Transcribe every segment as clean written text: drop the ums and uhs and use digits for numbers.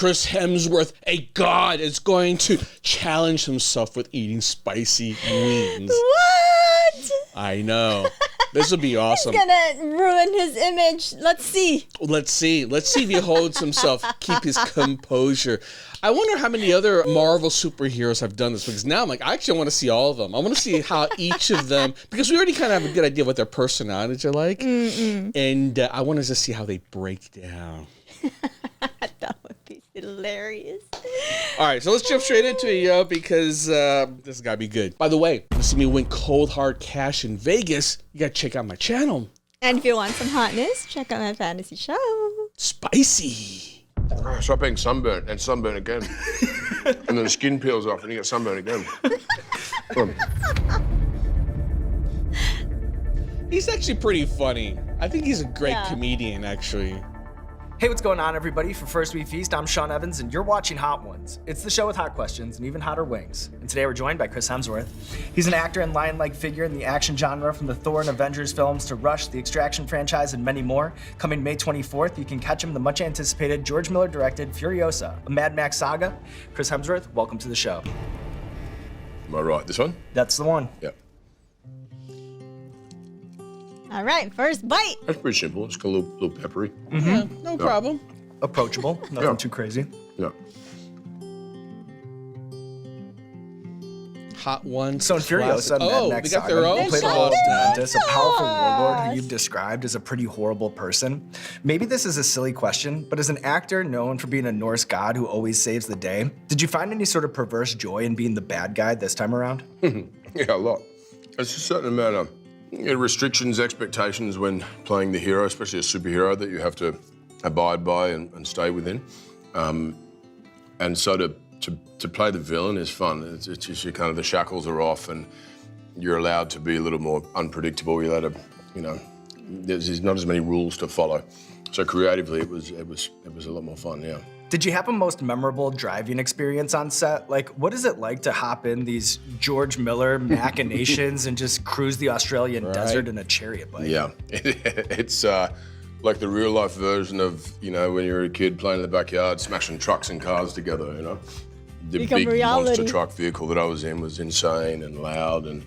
Chris Hemsworth, a god, is going to challenge himself with eating spicy wings. What? I know. This would be awesome. He's gonna ruin his image. Let's see. Let's see if he holds himself, keep his composure. I wonder how many other Marvel superheroes have done this, because now I'm like, I actually want to see all of them. I want to see how each of them, because we already kind of have a good idea what their personalities are like. And I want to just see how they break down. That would be hilarious. All right, so let's jump straight into it, yo, because this has got to be good. By the way, to see me win cold hard cash in Vegas, you got to check out my channel. And if you want some hotness, check out my fantasy show. Spicy. Stop being sunburnt and sunburn again. And then the skin peels off and you get sunburn again. He's actually pretty funny. I think he's a great comedian, actually. Hey, what's going on, everybody? For First We Feast, I'm Sean Evans, and you're watching Hot Ones. It's the show with hot questions and even hotter wings. And today we're joined by Chris Hemsworth. He's an actor and lion-like figure in the action genre, from the Thor and Avengers films to Rush, the Extraction franchise, and many more. Coming May 24th, you can catch him in the much-anticipated George Miller-directed Furiosa, a Mad Max saga. Chris Hemsworth, welcome to the show. Am I right? This one? That's the one. Yeah. All right, first bite. That's pretty simple. It's got a little peppery. Yeah, no problem. Approachable, nothing too crazy. Yeah. Hot one. So in Furiosa, Mad Max they got saga, their you own played sauce now. Atlantis, a powerful warlord who you've described as a pretty horrible person. Maybe this is a silly question, but as an actor known for being a Norse god who always saves the day, did you find any sort of perverse joy in being the bad guy this time around? Yeah, a lot. There's a certain amount of restrictions, expectations when playing the hero, especially a superhero, that you have to abide by and stay within. And so to play the villain is fun. It's just you kind of, the shackles are off and you're allowed to be a little more unpredictable. You're allowed to, there's not as many rules to follow. So creatively, it was a lot more fun, yeah. Did you have a most memorable driving experience on set? Like, what is it like to hop in these George Miller machinations and just cruise the Australian desert in a chariot bike? Yeah, it's like the real life version of, when you were a kid playing in the backyard, smashing trucks and cars together, The Become big reality. monster truck vehicle that I was in was insane and loud and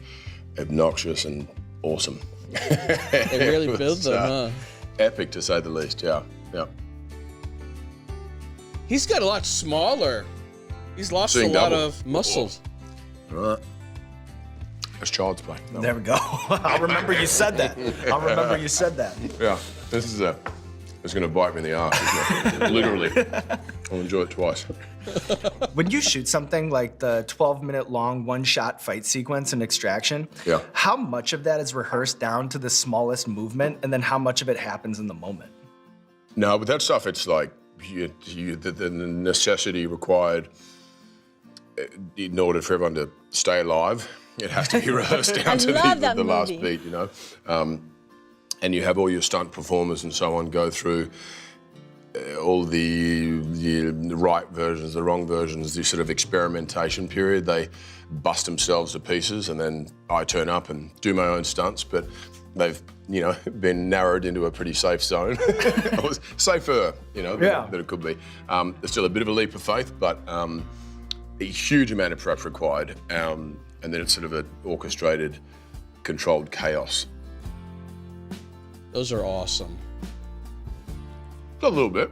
obnoxious and awesome. They really build them, huh? Epic, to say the least, yeah. He's got a lot smaller. He's lost Seeing a lot double. of muscles. Right. That's child's play. No. There we go. I'll remember you said that. Yeah, this is it's gonna bite me in the arse, isn't it? Literally. I'll enjoy it twice. When you shoot something like the 12-minute long one-shot fight sequence in Extraction, how much of that is rehearsed down to the smallest movement, and then how much of it happens in the moment? No, but that stuff, it's like the necessity required in order for everyone to stay alive. It has to be rehearsed down to the last beat, and you have all your stunt performers and so on go through all the right versions, the wrong versions, this sort of experimentation period. They bust themselves to pieces, and then I turn up and do my own stunts, but they've, been narrowed into a pretty safe zone. Safer, than it could be. There's still a bit of a leap of faith, but a huge amount of prep required, and then it's sort of an orchestrated, controlled chaos. Those are awesome. A little bit.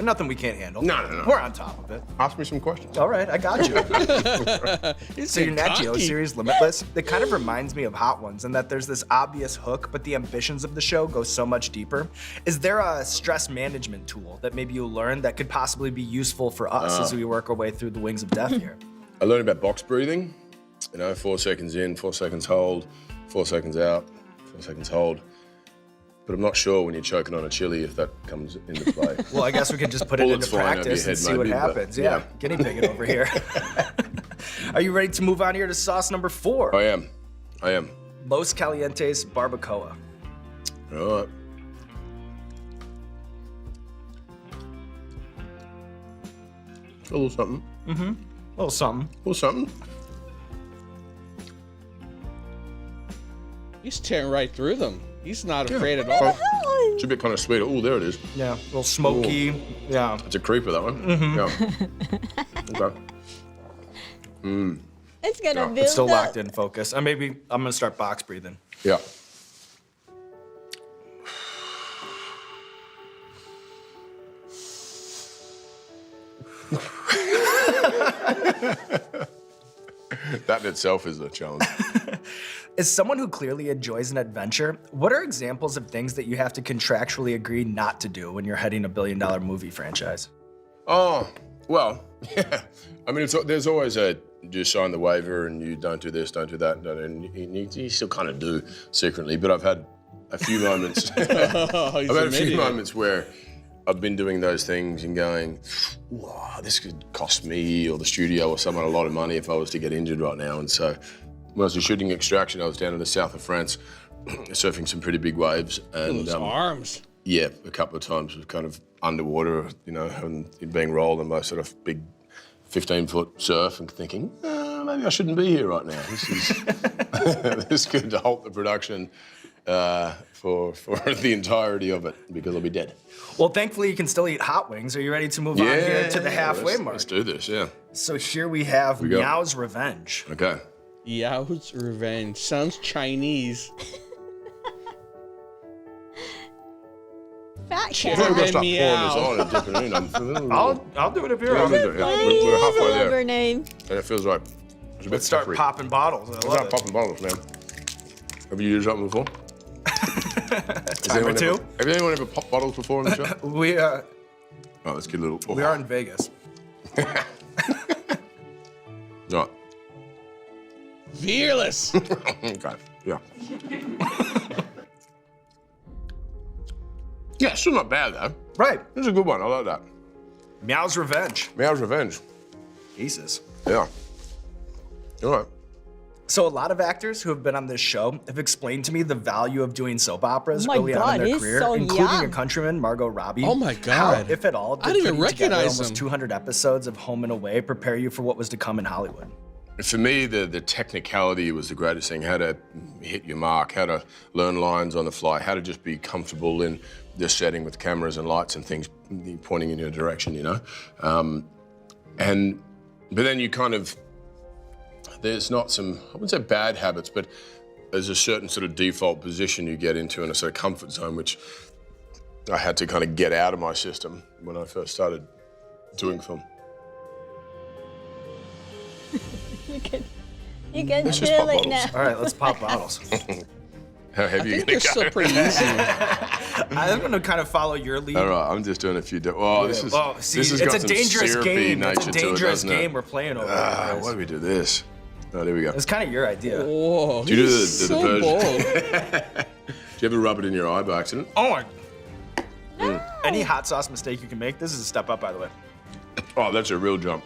Nothing we can't handle. No. We're on top of it. Ask me some questions. All right, I got you. So your Nat Geo series, Limitless, it kind of reminds me of Hot Ones in that there's this obvious hook, but the ambitions of the show go so much deeper. Is there a stress management tool that maybe you learned that could possibly be useful for us as we work our way through the wings of death here? I learned about box breathing. 4 seconds in, 4 seconds hold, 4 seconds out, 4 seconds hold. But I'm not sure when you're choking on a chili if that comes into play. Well, I guess we can just put it into practice and see what happens. Yeah, guinea pigging over here. Are you ready to move on here to sauce number 4? I am. Los Calientes Barbacoa. All right. A little something. A little something. A little something. He's tearing right through them. He's not afraid at all. What the hell It's a bit kind of sweet. Oh, there it is. Yeah, a little smoky. Ooh. Yeah. It's a creeper, that one. Yeah. Okay. It's gonna build It's still up. locked in focus. Maybe I'm gonna start box breathing. Yeah. That in itself is a challenge. As someone who clearly enjoys an adventure, what are examples of things that you have to contractually agree not to do when you're heading a billion-dollar movie franchise? Oh, well, yeah. I mean, there's always you sign the waiver and you don't do this, don't do that, and you still kind of do secretly. But I've had a few moments. I've had a few moments where I've been doing those things and going, wow, this could cost me or the studio or someone a lot of money if I was to get injured right now. And so when I was shooting Extraction, I was down in the south of France surfing some pretty big waves. And Those arms. yeah, a couple of times was kind of underwater, and being rolled in my sort of big 15-foot surf and thinking, maybe I shouldn't be here right now. This is this could halt the production for the entirety of it because I'll be dead. Well, thankfully you can still eat hot wings. Are you ready to move on here to the halfway mark? Let's do this, yeah. So here we have we go. Meow's Revenge. Okay. Yao's Revenge. Sounds Chinese. Fat Sure. cat. I'm gonna stop Meow. pouring this on and dipping it in. I'll do it if you're Yeah, on. we're halfway Love her there. name. And it feels like it's a bit Let's start peppery. popping bottles. I Let's love start it. popping bottles, man. Have you used something before? Time or two. Have anyone ever popped bottles before on the show? We Oh, let's get a little. Oh. we are in Vegas. Right. Fearless. Okay. Yeah. Yeah, still not bad though. Right. This is a good one. I like that. Meow's Revenge. Meow's Revenge. Jesus. Yeah. All right. So a lot of actors who have been on this show have explained to me the value of doing soap operas Oh my early on God, in their he's career, so including young. your countryman Margot Robbie. Oh my How, God. if at all, did I didn't even putting together recognize almost him. 200 episodes of Home and Away prepare you for what was to come in Hollywood? For me, the technicality was the greatest thing. How to hit your mark, how to learn lines on the fly, how to just be comfortable in the setting with cameras and lights and things pointing in your direction, But then you kind of, there's not some, I wouldn't say bad habits, but there's a certain sort of default position you get into in a sort of comfort zone, which I had to kind of get out of my system when I first started doing film. You can Let's just chill pop it now. bottles. All right, let's pop bottles. How I heavy are you think gonna they're still go? pretty easy. I'm going to kind of follow your lead. All right, I'm just doing a few. Oh, this is Well, see, this has it's got a some dangerous syrupy game. It's nature a to it, dangerous doesn't it? game we're playing over Why here. do we do this? Oh, there we go. It's kind of your idea. Whoa, Do you do he's the so version? bold. Do you ever rub it in your eye by accident? Oh my. Any hot sauce mistake you can make, this is a step up, by the way. Oh, that's a real jump.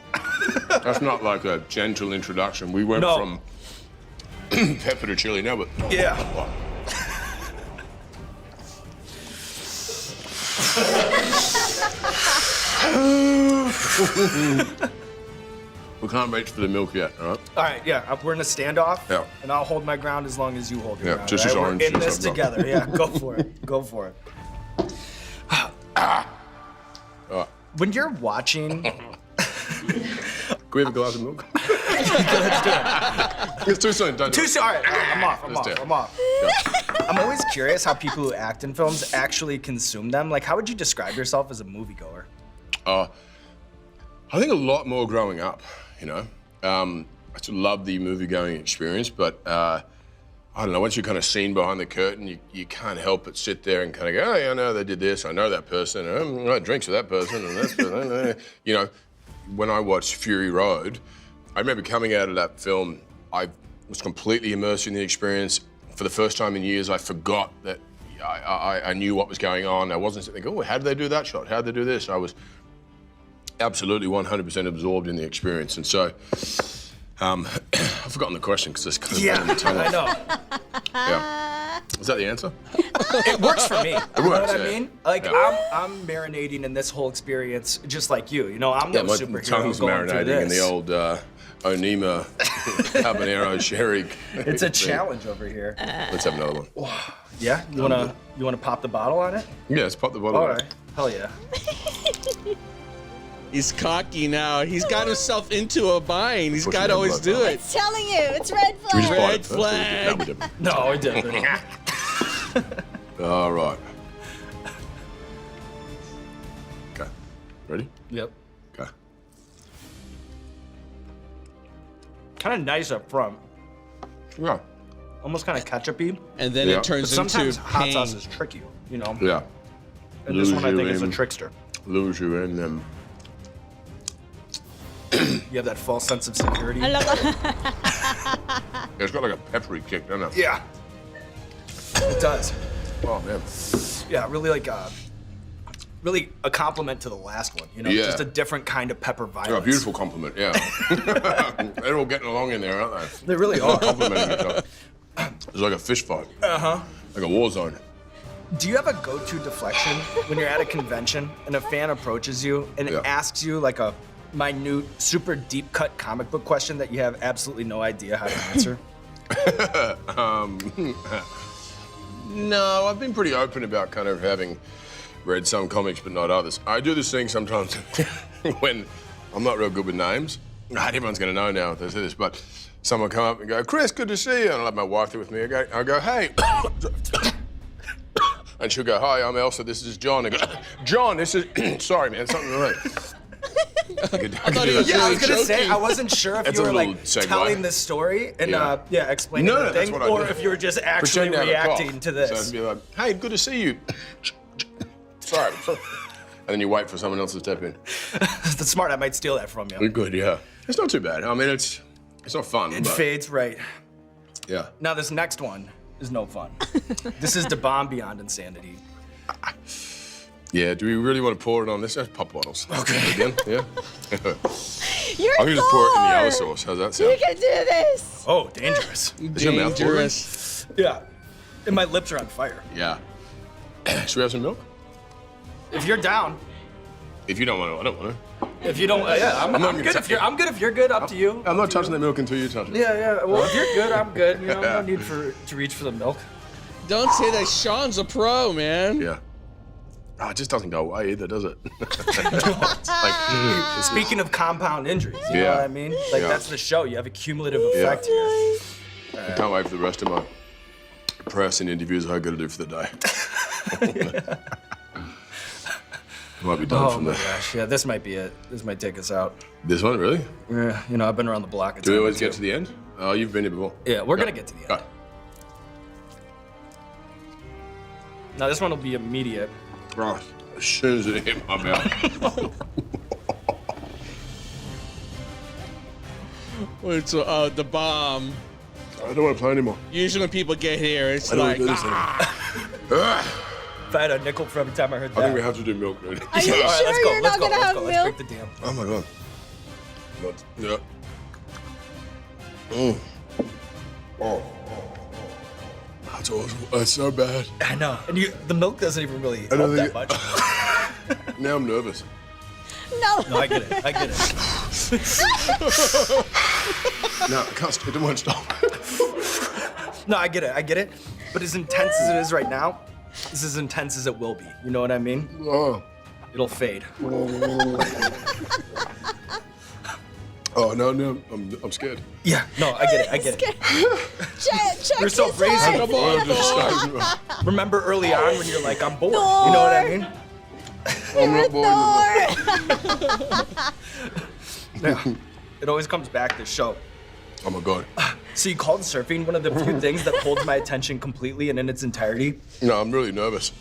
That's not like a gentle introduction. We went No. from pepper to chili now, but Yeah. we can't reach for the milk yet, all right? All right, yeah, we're in a standoff, Yeah. and I'll hold my ground as long as you hold your Yeah, ground. just all as right? orange We're in juice this I've got. together. Yeah, go for it. Go for it. All right. When you're watching, Can we have a glass of milk? let's do it. It's too soon, don't do Too it. soon. All right, I'm off. I'm Let's off. do it. I'm off. Go. I'm always curious how people who act in films actually consume them. Like, how would you describe yourself as a moviegoer? I think a lot more growing up, I still love the movie-going experience, but I don't know, once you're kind of seen behind the curtain, you can't help but sit there and kind of go, oh, yeah, I know they did this, I know that person, I had drinks with that person, and that's person. When I watched Fury Road, I remember coming out of that film, I was completely immersed in the experience. For the first time in years, I forgot that I knew what was going on. I wasn't sitting there going, oh, how did they do that shot? How did they do this? I was absolutely 100% absorbed in the experience. And so, I've forgotten the question because it's kind of Yeah, the tongue I off. know. Yeah. Is that the answer? It works for me. You know works, what I yeah. mean? Like, Yeah. I'm marinating in this whole experience just like you. I'm no My superhero tongue's going through marinating in this. the old Onima habanero sherry. It's a thing. challenge over here. Let's have another one. Yeah? You wanna pop the bottle on it? Yeah, let's pop the bottle. All right. Hell yeah. He's cocky now. He's got himself into a bind. He's got to always do it. It's telling you, it's red We just flag. bought Red it first, didn't we? flag. No, we didn't. No, we didn't. All right. Okay. Ready? Yep. Okay. Kind of nice up front. Yeah. Almost kind of ketchup-y. And then Yeah. it turns But sometimes into hot pain. sauce is tricky, you know? Yeah. And this one I Lose think you is a in. trickster. Lose you in them. You have that false sense of security. I love that. Yeah, it's got like a peppery kick, doesn't it? Yeah. It does. Oh man. Yeah, really like really a compliment to the last one, you know? Yeah. Just a different kind of pepper violence. Oh, a beautiful compliment. Yeah. They're all getting along in there, aren't they? They really are. Complimenting each other. It's like a fish fight. Like a war zone. Do you have a go-to deflection when you're at a convention and a fan approaches you and Yeah. asks you like a minute, super deep-cut comic book question that you have absolutely no idea how to answer? No, I've been pretty open about kind of having read some comics but not others. I do this thing sometimes when I'm not real good with names. Everyone's going to know now if they say this, but someone come up and go, "Chris, good to see you." And I'll have my wife there with me. I go, "Hey." And she'll go, "Hi, I'm Elsa. This is John." I go, "John, this is..." Sorry, man, something right. I thought he was Yeah, I was really gonna say, joking. I wasn't sure if It's you a were little like segue. telling the story and Yeah. explaining No, the no, that's thing, what I or do. if you were just actually Pretend to have a cough. reacting to So this. I'd be like, "Hey, good to see you." Sorry. And then you wait for someone else to step in. That's smart. I might steal that from you. You're good, yeah. It's not too bad. I mean, it's not fun. It but fades right. Yeah. Now this next one is no fun. This is the bomb beyond insanity. Yeah, do we really want to pour it on this? Pop bottles. Okay. Again? Yeah? You're I'm going to just pour it in the Thor. other sauce. How's that You sound? can do this. Oh, dangerous. Is your mouth watering? Dangerous. Yeah. And my lips are on fire. Yeah. Should we have some milk? If you're down, If you don't want to, I don't want to. if you don't, yeah, I'm not good. gonna If you're, I'm good if you're good. Up to you. I'm not touching the milk until you touch it. Yeah, yeah. Well, if you're good, I'm good. You know, no need to reach for the milk. Don't say that. Sean's a pro, man. Yeah. Oh, it just doesn't go away either, does it? It's like, Speaking of compound injuries, you know Yeah. what I mean? Like Yeah. that's the show. You have a cumulative effect here. I can't wait for the rest of my press and interviews I got to do for the day. Might be done Oh from my there. gosh, yeah, this might be it. This might take us out. This one, really? Yeah, you know, I've been around the block. Do we always get to the end? Oh, you've been here before. Yeah, we're gonna get to the end. Right. Now this one will be immediate. Right. As soon as it hit my mouth. It's the bomb. I don't want to play anymore. Usually when people get here, it's I don't like, want to do this anymore. If I had a nickel for every time I heard that. I think we have to do milk, dude. Are you All right, sure let's go. you're Let's not go. gonna Let's have go. Let's milk? break the dam. Oh my god. What? Yeah. Oh. That's awesome. That's so bad. I know. And the milk doesn't even really I help don't that think much. Now I'm nervous. No. No, I get it. I get it. No, I can't stop. It won't stop. No, I get it. I get it. But as intense as it is right now, it's as intense as it will be. You know what I mean? Oh. It'll fade. Oh no, I'm scared. Yeah. No, I get it. I get it. Check You're so his brazen. heart. come on, I'm just Thor. stuck. Remember early on when you're like, I'm bored. You know what I mean? I'm not bored anymore. Yeah. It always comes back to show. Oh my god. So you called surfing one of the few things that holds my attention completely and in its entirety. No, I'm really nervous.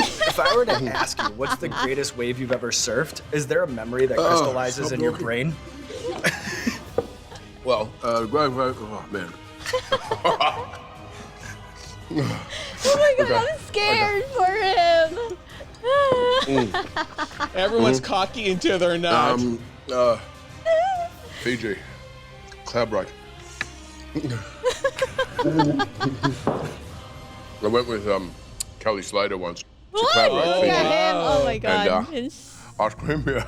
If I were to ask you, what's the greatest wave you've ever surfed? Is there a memory that crystallizes stop in your talking. brain? Well, oh man. Oh my god, I'm scared for him. Everyone's cocky until they're not. Fiji. Cloud break. I went with Kelly Slater once. To Cloud break, Look Fiji. at him. Oh my god. And, It's- Ice cream, yeah.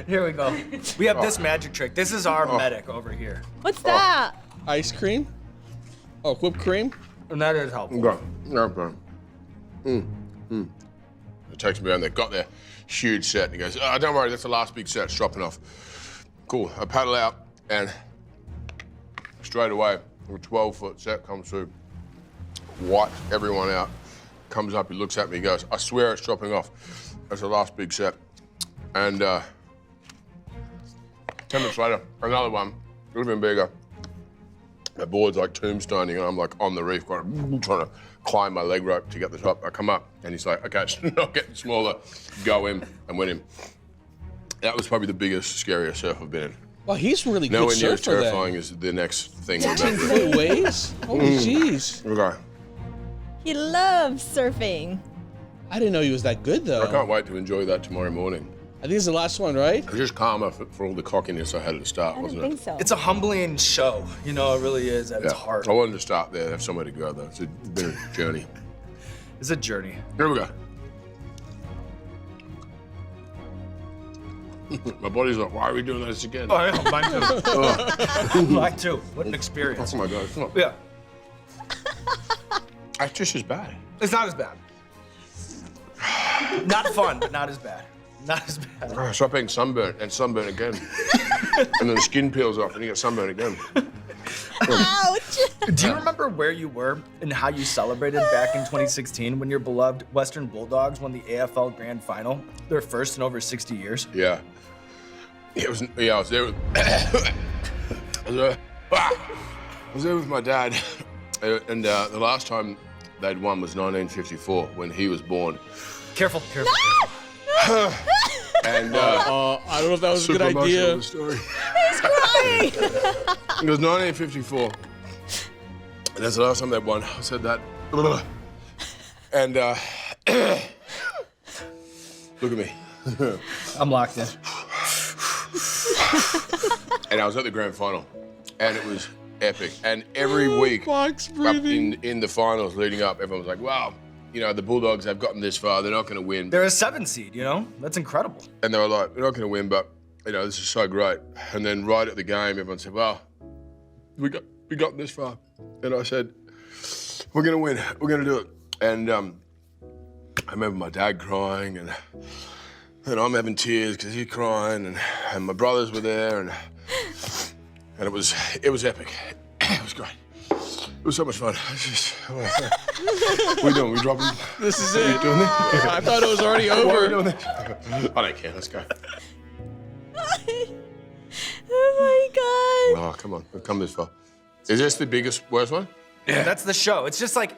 Here we go. We have this magic trick. This is our medic over here. What's that? Ice cream? Oh, whipped cream? And that is helpful. Okay. Okay. It takes me down there. Got there, huge set. And he goes, "Oh, don't worry, that's the last big set. It's dropping off." Cool. I paddle out, and straight away, a 12-foot set comes through, wipes everyone out. Comes up, he looks at me, he goes, "I swear it's dropping off. That's the last big set." And 10 minutes later, another one, a little bit bigger. The board's like tombstoning, and I'm like on the reef, trying to climb my leg rope to get the top. I come up, and he's like, "Okay, it's not getting smaller. Go in and win him." That was probably the biggest, scariest surf I've been in. Well, he's really good Nowhere near as surfer terrifying as the next thing we're then. about to 10 waves? Holy jeez. Okay. He loves surfing. I didn't know he was that good, though. I can't wait to enjoy that tomorrow morning. I think it's the last one, right? It was just calmer for all the cockiness I had at the start, I don't wasn't think it? so. It's a humbling show. You know, it really is at its Yeah. heart. I wanted to start there, have somewhere to go though. It's been a journey. It's a journey. Here we go. My body's like, why are we doing this again? Oh, yeah, mine too. Mine too. What an experience. Oh my God, it's not, Yeah, it's just as bad. it's not as bad. Not fun, but not as bad. Not as bad. I start being sunburnt and sunburnt again. And then the skin peels off and you get sunburnt again. Ouch! Do you remember where you were and how you celebrated back in 2016 when your beloved Western Bulldogs won the AFL Grand Final, their first in over 60 years? Yeah. I was there with, I was there with my dad. And the last time they'd won was 1954 when he was born. Careful, careful. And I don't know if that was a good super idea. emotional, the story. He's crying! It was 1954. And that's the last time they won. I said that. And look at me. I'm locked in. And I was at the grand final, and it was epic. And every week, Fox up breathing. in the finals leading up, everyone was like, "Wow, you know, the Bulldogs have gotten this far. They're not going to win." They're a 7 seed, you know? That's incredible. And they were like, "They're not going to win, but you know, this is so great." And then right at the game, everyone said, "Well, we got this far," and I said, "We're going to win. We're going to do it." And I remember my dad crying, and I'm having tears because he's crying, and my brothers were there, and it was epic. It was great. It was so much fun. It's just, what are we doing? We dropping? This is Are you it. doing this? I thought it was already Why are we over. doing this? I don't care. Let's go. Oh my Oh, come on. We've come this far. Is this the biggest, worst one? Yeah, that's the show. It's just like,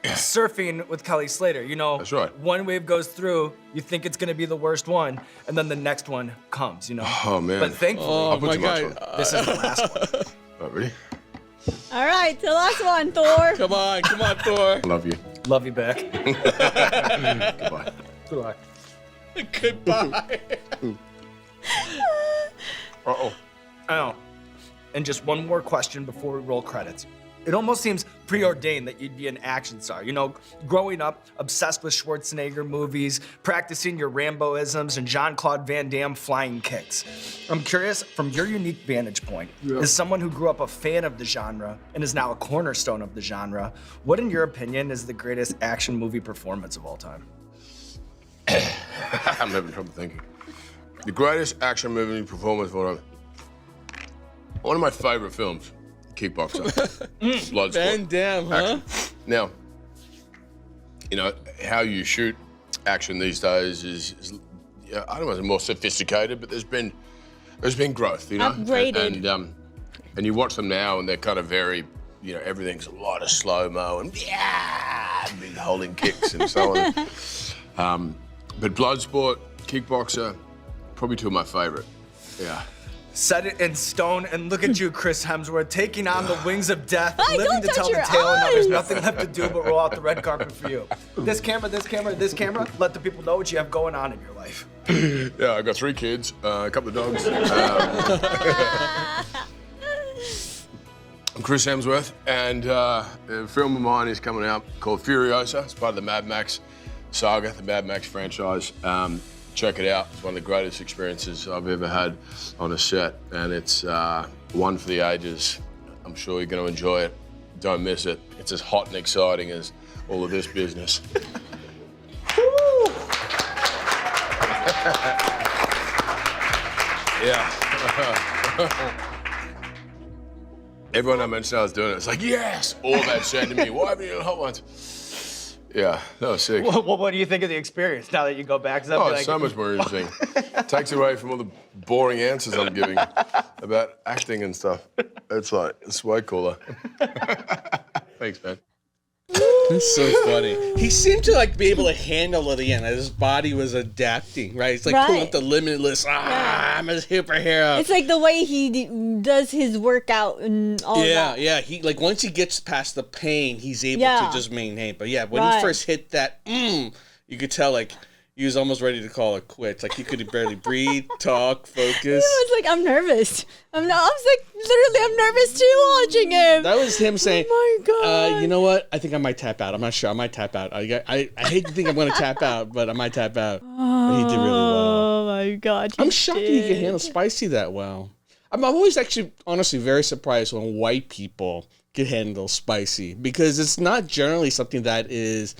surfing with Kelly Slater. You know, That's right. One wave goes through, you think it's gonna be the worst one, and then the next one comes, you know? Oh, man. But thankfully, Oh I'll put my too much God. on. this is the last one. Oh, really? god. All right, the last one, Thor. Come on, Thor. I love you. Love you back. Goodbye. Goodbye. Goodbye. Uh-oh. I know. And just one more question before we roll credits. It almost seems preordained that you'd be an action star. You know, growing up, obsessed with Schwarzenegger movies, practicing your Rambo-isms and Jean-Claude Van Damme flying kicks. I'm curious, from your unique vantage point, as someone who grew up a fan of the genre and is now a cornerstone of the genre, what, in your opinion, is the greatest action movie performance of all time? I'm having trouble thinking. The greatest action movie performance of all time. One of my favorite films, Kickboxer. Bloodsport. Van Damme, huh? Now, you know, how you shoot action these days is yeah, I don't know, more sophisticated, but there's been growth, you know? Upgraded. And you watch them now and they're kind of very, you know, everything's a lot of slow-mo and big holding kicks and so on. But Bloodsport, Kickboxer, probably two of my favorite. Yeah. Set it in stone, and look at you, Chris Hemsworth, taking on the wings of death, Hey, living don't to touch tell the your tale, and now there's eyes. nothing left to do but roll out the red carpet for you. This camera, this camera, this camera, let the people know what you have going on in your life. Yeah, I got 3 kids, a couple of dogs. I'm Chris Hemsworth, and a film of mine is coming out called Furiosa. It's part of the Mad Max saga, the Mad Max franchise. Check it out. It's one of the greatest experiences I've ever had on a set, and it's one for the ages. I'm sure you're going to enjoy it. Don't miss it. It's as hot and exciting as all of this business. Yeah. Everyone I mentioned I was doing it, it's like, yes! All that said to me, why haven't you done hot ones? Yeah, that was sick. What do you think of the experience now that you go back? Oh, it's so much more interesting. Takes away from all the boring answers I'm giving about acting and stuff. It's like, it's way cooler. Thanks, man. That's so funny. He seemed to like be able to handle it again. His body was adapting, right? It's like pulling up the limitless. I'm a superhero. It's like the way he does his workout and all that. Yeah. He like once he gets past the pain, he's able to just maintain. But yeah, when he first hit that, you could tell like he was almost ready to call it quits. Like he could barely breathe, talk, focus. He was like, I'm nervous. I was like, literally, I'm nervous too watching him. That was him saying, oh my God. You know what? I think I might tap out. I'm not sure. I might tap out. I hate to think I'm going to tap out, but I might tap out. But he did really well. Oh my God. I'm shocked he could handle spicy that well. I'm always actually, honestly, very surprised when white people can handle spicy because it's not generally something that is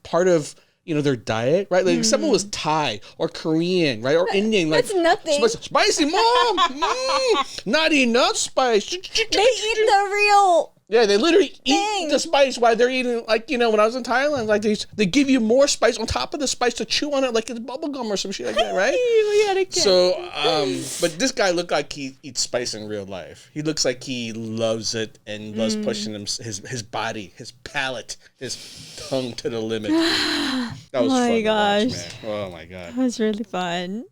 part of their diet, right? Like if someone was Thai or Korean, right? Or Indian, like that's nothing. Spicy, mom! Not enough spice. They eat the real. Yeah, they literally eat the spice while they're eating. Like when I was in Thailand, like they give you more spice on top of the spice to chew on it, like it's bubble gum or some shit like that, right? So, but this guy looked like he eats spice in real life. He looks like he loves it and loves pushing his body, his palate, his tongue to the limit. That was fun to watch, man. Oh my God, that was really fun.